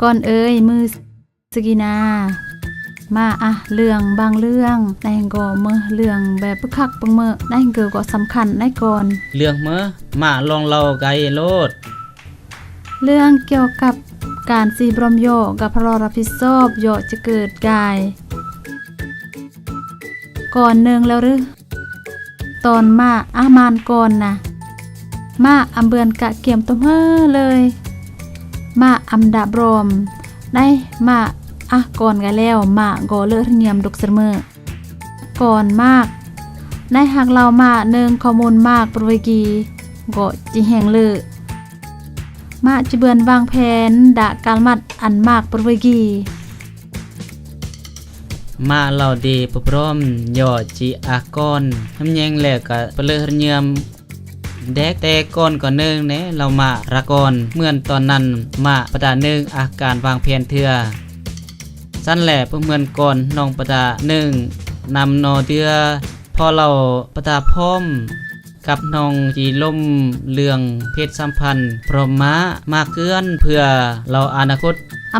ก่อนเอ้ยมือสกินามาเรื่องบางเรื่องในก็มือเรื่องแบบปึกคักปังเมื่อในก็สำคัญในก่อนเรื่องเมื่อมาลองเล่าไกลโลดเรื่องเกี่ยวกับการสีบรมโยกับพระรับผิดชอบโยจะเกิดกายก่อนหนึ่งแล้วหรือตอนมาอามานก่อนนะมาอำเบือนกะเกี่ยมตัวเมื่อเลยมาอำดาบรมได้มาก่อนกันแล้วมาก็เลือเนียมดุกเสมอก่อนมากได้หากเรามาเนืองข้อมูลมากปรวยกีก็จิแห่งเลือมาจะเบือนวางแผนดะการมัดอันมากปรวยกีมาเราดีปพร้อมยอจีอากอนทำแยงแหลกกะเปลือเนียมแดกแต่ก่อนเนึงเนเรามาระกอนเมื่อตอนนั้นมาประดาหนึ่งอาการวางแผนเถื่อสั้นแหล่เพื่อเหมือนก่อนน้องประดาหนึ่งนำนอเดือพอเราประดาพร้อมกับน้องจีล่มเรื่องเพศสัมพันธ์พร้อมมาเกื้อนเพื่อเราอนาคต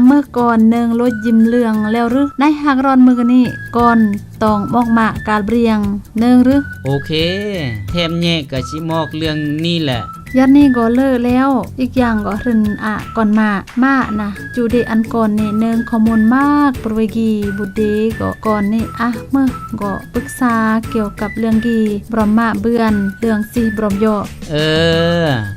เมื่อก่อนหนึ่งรถยิ้มเรื่องแล้วหรือในหากรอนมือกันนี่ก่อนต้องมอกมาการเรียงหนึ่งหรือโอเคแถมแยกกับชิมอกเรื่องนี่แหละยันนี่ก็เลิกแล้วอีกอย่างก็รึนก่อนมานะจูเดอันก่อนนี่หนึ่งข้อมูลมากปรวยกีบุตรเดก็ก่อนนี่เมื่อก็ปรึกษาเกี่ยวกับเรื่องกีบรมมาเบือนเรื่องสีบรมโย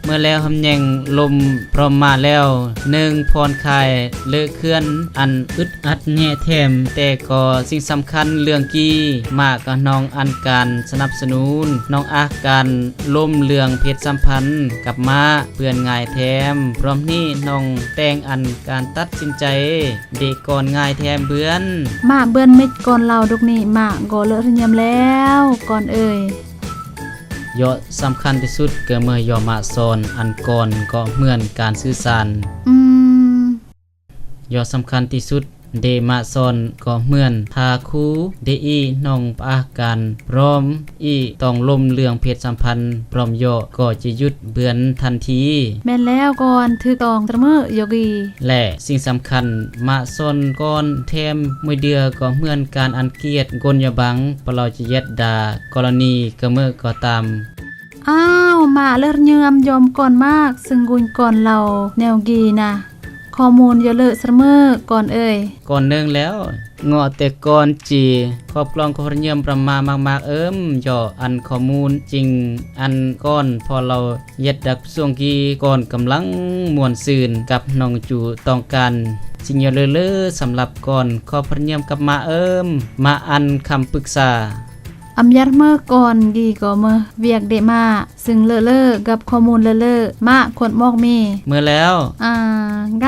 เมื่อแล้วทำยังลมพร้อมมาแล้วหนึ่งพรคายเลิกเคลื่อนอันอึดอัดแง่แถมแต่ก็สิ่งสำคัญเรื่องกีมากกับน้องอันการสนับสนุนน้องการล่มเรื่องเพศสัมพันธ์กับมาเพื่อนง่ายแถมพร้อมนี้น้องแต่งอันการตัดสินใจเด็กก่อนง่ายแถมเบือนมาเบือนมิดก่อนเราดุกนี่มาก็เลิกเรียมแล้วก่อนเอ่ยยอสำคัญที่สุดก็เมื่อยอมาสอนอันก่อนก็เหมือนการสื่อสารยอสำคัญที่สุดเดมาซอนก็เหมือนทาคูเดอีน้องปะกันพร้อมต้องลมเรื่องเพศสัมพันธ์พร้อมโยก็จะหยุดเบือนทันทีแม่นแล้วก่อนถือตองตะมือโยกีและสิ่งสำคัญมาซอนก่อนแถมมือเดือก็เหมือนการอันเกียรติกลยบังปเราจะเย็ดดากรณีก็เมื่อก็ตามมาเลิศเยื่อมยอมก่อนมากซึ่งกุญก่อนเราแนวกีนะข้อมูลเยอะเลยเสมอก่อนเอ่ยก่อนหนึ่งแล้วงอแต่ก่อนจีครอบครองข้อเยี่ยมประมาณมากย่ออันข้อมูลจริงอันก้อนพอเราเย็ดดักส่วงกีก่อนกำลังมวนซืนกับน้องจูต้องการสิ่งเยอะเลยสำหรับก่อนข้อพเยี่ยมกับมาอันคำปรึกษายัดเมื่อก่อนกีก็เมื่อเวียกเดมาซึ่งเลอกับข้อมูลเลอมาขนมอกมีเมื่อแล้วก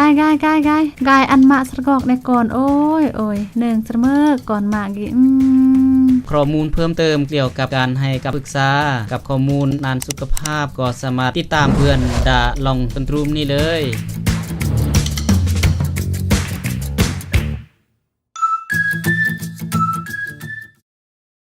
ายอันมาสะกอกในก่อนโอ้ยหนึ่งเสมอก่อนมากีข้อมูลเพิ่มเติมเกี่ยวกับการให้กับปรึกษากับข้อมูลด้านสุขภาพก็สามารถติดตามเพื่อนลองตนตรูมนี่เลย